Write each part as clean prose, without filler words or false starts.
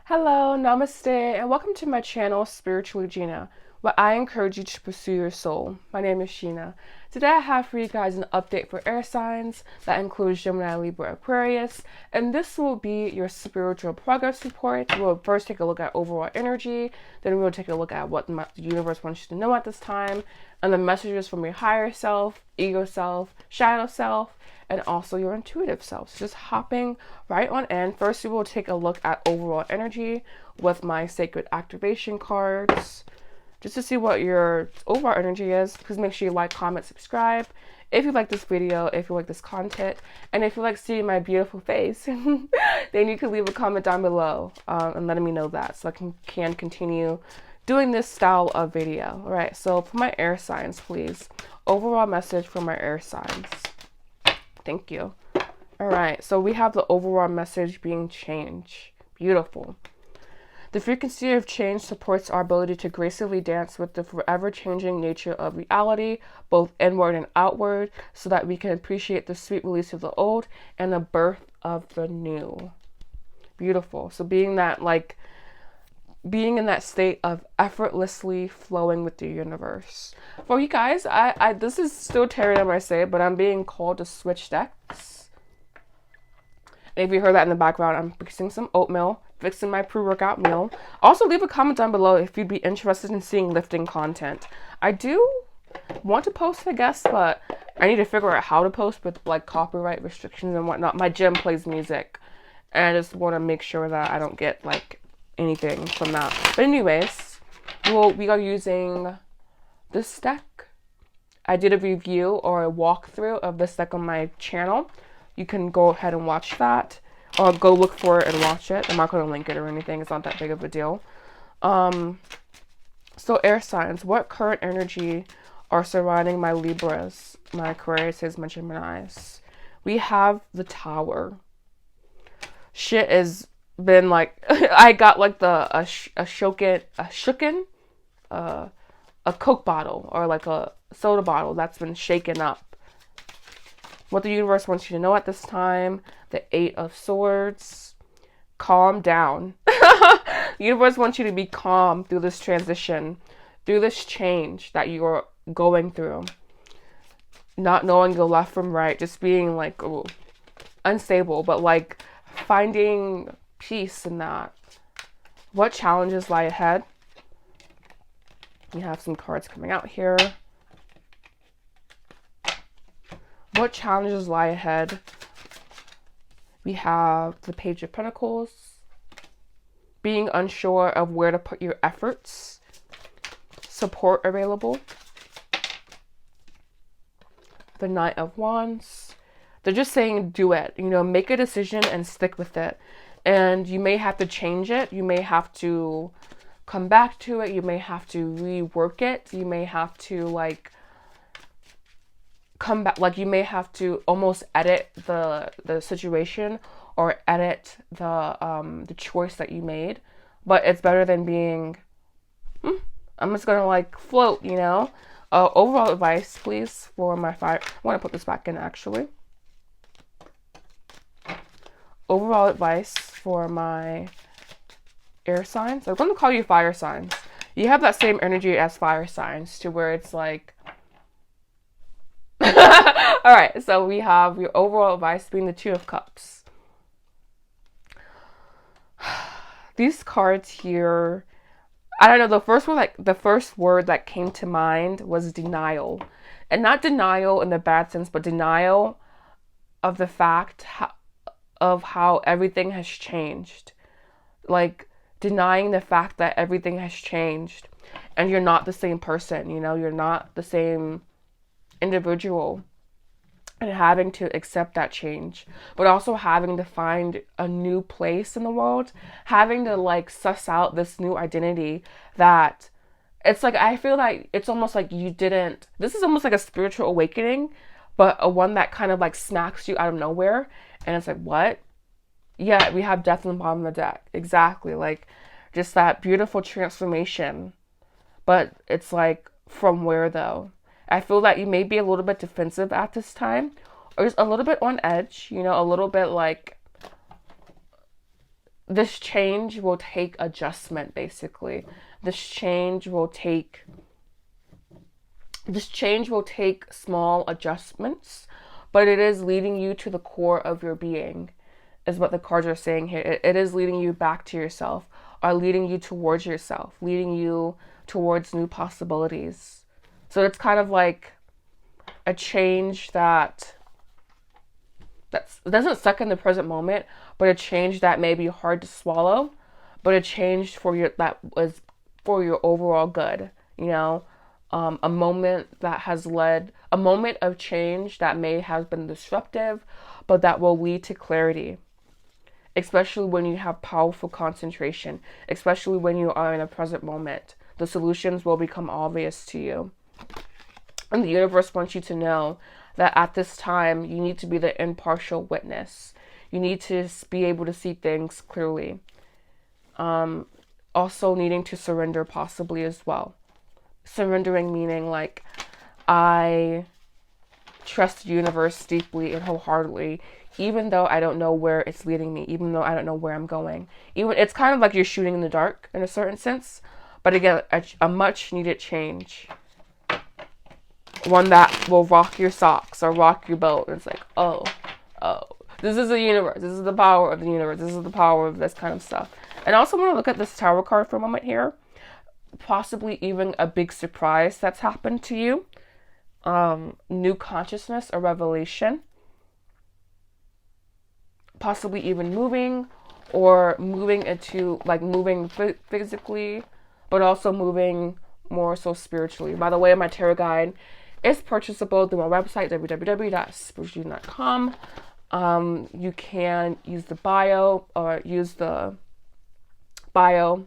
Hello, Namaste, and welcome to my channel, Spiritually Gina, where I encourage you to pursue your soul. My name is Gina. Today I have for you guys an update for air signs that includes Gemini, Libra, Aquarius, and this will be your spiritual progress report. We'll first take a look at overall energy, then we'll take a look at what the universe wants you to know at this time, and the messages from your higher self, ego self, shadow self, and also your intuitive self. So just hopping right on in. First, we will take a look at overall energy with my sacred activation cards, just to see what your overall energy is. Please make sure you like, comment, subscribe if you like this video, if you like this content, and if you like seeing my beautiful face, then you can leave a comment down below and letting me know that, so I can continue doing this style of video. All right, so for my air signs, please, overall message for my air signs. Thank you. All right, so we have the overall message being change. Beautiful. The frequency of change supports our ability to gracefully dance with the forever changing nature of reality, both inward and outward, so that we can appreciate the sweet release of the old and the birth of the new. Beautiful. So being in that state of effortlessly flowing with the universe. For you guys, I this is still tarot when I say it, but I'm being called to switch decks. And if you heard that in the background, I'm fixing some oatmeal, fixing my pre-workout meal. Also, leave a comment down below if you'd be interested in seeing lifting content. I do want to post, I guess, but I need to figure out how to post with like copyright restrictions and whatnot. My gym plays music, and I just want to make sure that I don't get like anything from that. But anyways, we are using this deck. I did a review or a walkthrough of this deck on my channel. You can go ahead and watch that, or go look for it and watch it. I'm not going to link it or anything. It's not that big of a deal. So air signs, what current energy are surrounding my Libras, my Aquarius, my Geminis? We have the Tower. Shit is been like I got like a Coke bottle or like a soda bottle that's been shaken up. What the universe wants you to know at this time: the Eight of Swords. Calm down. The universe wants you to be calm through this transition, through this change that you're going through. Not knowing the left from right, just being like unstable, but like finding peace in that. What challenges lie ahead? We have some cards coming out here. What challenges lie ahead? We have the Page of Pentacles. Being unsure of where to put your efforts. Support available. The Knight of Wands. They're just saying do it. You know, make a decision and stick with it. And you may have to change it. You may have to come back to it. You may have to rework it. You may have to like come back, like you may have to almost edit the situation or edit the choice that you made. But it's better than being I'm just gonna like float, you know. Overall advice, please, for my fire. I want to put this back in actually. Overall advice for my air signs. I'm going to call you fire signs. You have that same energy as fire signs, to where it's like all right, so we have your overall advice being the Two of Cups. These cards here, I don't know, the first word that came to mind was denial. And not denial in the bad sense, but denial of the fact of how everything has changed. Like denying the fact that everything has changed and you're not the same person, you know, you're not the same individual, and having to accept that change, but also having to find a new place in the world, having to like suss out this new identity that it's like, I feel like it's almost like this is almost like a spiritual awakening, but a one that kind of like smacks you out of nowhere. And it's like, what? Yeah, we have death on the bottom of the deck. Exactly. Like just that beautiful transformation. But it's like, from where though? I feel that you may be a little bit defensive at this time, or just a little bit on edge, you know, a little bit like this change will take adjustment, basically. This change will take small adjustments, but it is leading you to the core of your being, is what the cards are saying here. It is leading you back to yourself, or leading you towards yourself, leading you towards new possibilities. So it's kind of like a change that doesn't suck in the present moment, but a change that may be hard to swallow, but a change that was for your overall good, you know. A moment of change that may have been disruptive, but that will lead to clarity, especially when you have powerful concentration, especially when you are in a present moment. The solutions will become obvious to you. And the universe wants you to know that at this time, you need to be the impartial witness. You need to be able to see things clearly. Also needing to surrender possibly as well. Surrendering meaning like, I trust the universe deeply and wholeheartedly, even though I don't know where it's leading me, even though I don't know where I'm going. It's kind of like you're shooting in the dark in a certain sense, but again, a much needed change. One that will rock your socks or rock your boat. It's like, oh, this is the universe. This is the power of the universe. This is the power of this kind of stuff. And I also want to look at this Tower card for a moment here. Possibly even a big surprise that's happened to you. New consciousness or revelation. Possibly even moving into, like, moving physically, but also moving more so spiritually. By the way, my tarot guide is purchasable through my website, www.spiritualgina.com. You can use the bio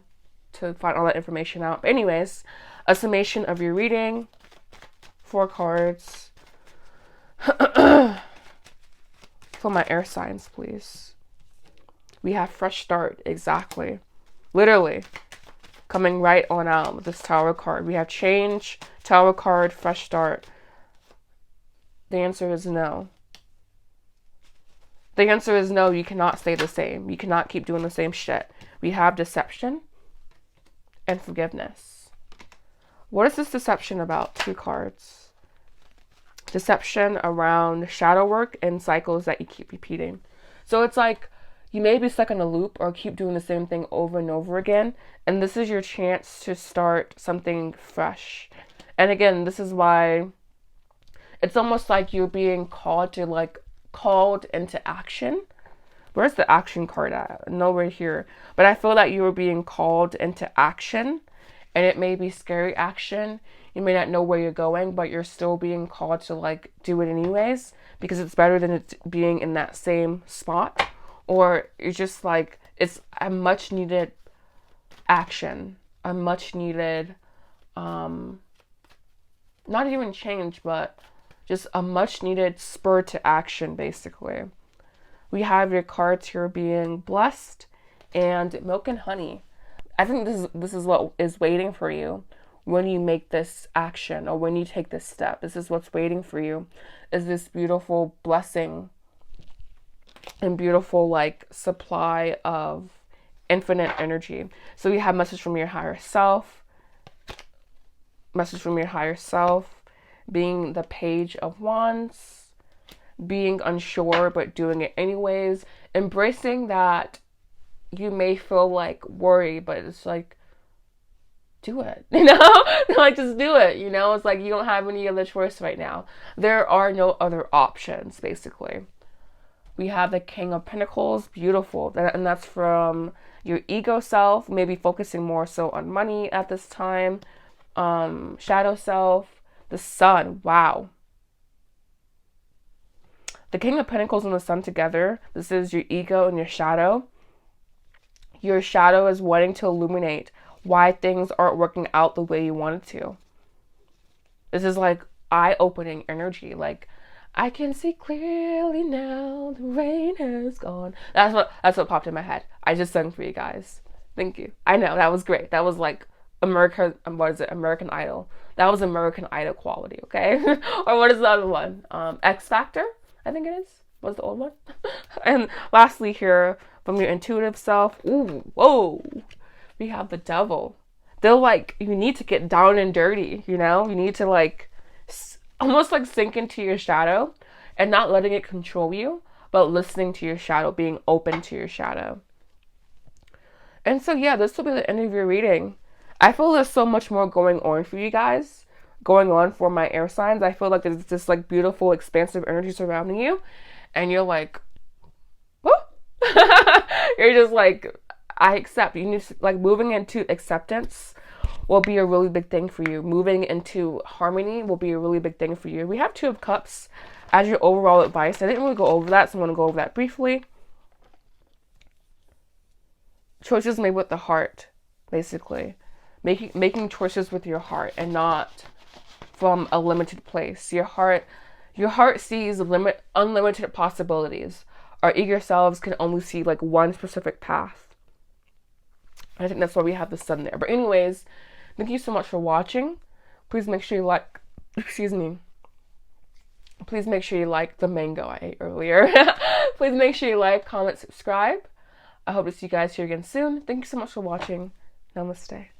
to find all that information out. But anyways, a summation of your reading. 4 cards. For my air signs, please. We have fresh start, exactly. Literally. Coming right on out with this Tower card. We have change, Tower card, fresh start. The answer is no. The answer is no, you cannot stay the same. You cannot keep doing the same shit. We have deception and forgiveness. What is this deception about? 2 cards. Deception around shadow work and cycles that you keep repeating. So it's like you may be stuck in a loop or keep doing the same thing over and over again. And this is your chance to start something fresh. And again, this is why it's almost like you're being called into action. Where's the action card at? Nowhere here. But I feel that you are being called into action. And it may be scary action. You may not know where you're going, but you're still being called to do it anyways, because it's better than it being in that same spot. Or you're just it's a much needed action, a much needed, not even change, but just a much needed spur to action, basically. We have your cards here being blessed and milk and honey. I think this is what is waiting for you when you make this action or when you take this step. This is what's waiting for you, is this beautiful blessing and beautiful supply of infinite energy. So we have message from your higher self, being the Page of Wands, being unsure but doing it anyways, embracing that you may feel worry, but it's do it, just do it, it's you don't have any other choice right now. There are no other options, basically. We have the King of Pentacles, beautiful, and that's from your ego self, maybe focusing more so on money at this time. Shadow self, the Sun, wow. The King of Pentacles and the Sun together, this is your ego and your shadow. Your shadow is wanting to illuminate why things aren't working out the way you wanted to. This is eye-opening energy. I can see clearly now, the rain has gone. That's what popped in my head. I just sang for you guys. Thank you. I know, that was great. That was American Idol. That was American Idol quality, okay? Or what is the other one? X Factor, I think it is. What's the old one? And lastly here, from your intuitive self. Ooh, whoa. We have the devil. They're like, you need to get down and dirty, you know? You need to like, almost like sink into your shadow and not letting it control you, but listening to your shadow, being open to your shadow. And so, yeah, this will be the end of your reading. I feel there's so much more going on for you guys, going on for my air signs. I feel like there's this like beautiful, expansive energy surrounding you, and you're like, whoa. You're just like, I accept. You need to, like, moving into acceptance will be a really big thing for you. Moving into harmony will be a really big thing for you. We have Two of Cups as your overall advice. I didn't really go over that, so I'm going to go over that briefly. Choices made with the heart, basically. Making choices with your heart and not from a limited place. Your heart sees unlimited possibilities. Our eager selves can only see like one specific path. I think that's why we have the sun there. But anyways, thank you so much for watching. Please make sure you like, please make sure you like the mango I ate earlier. Please make sure you like, comment, subscribe. I hope to see you guys here again soon. Thank you so much for watching. Namaste.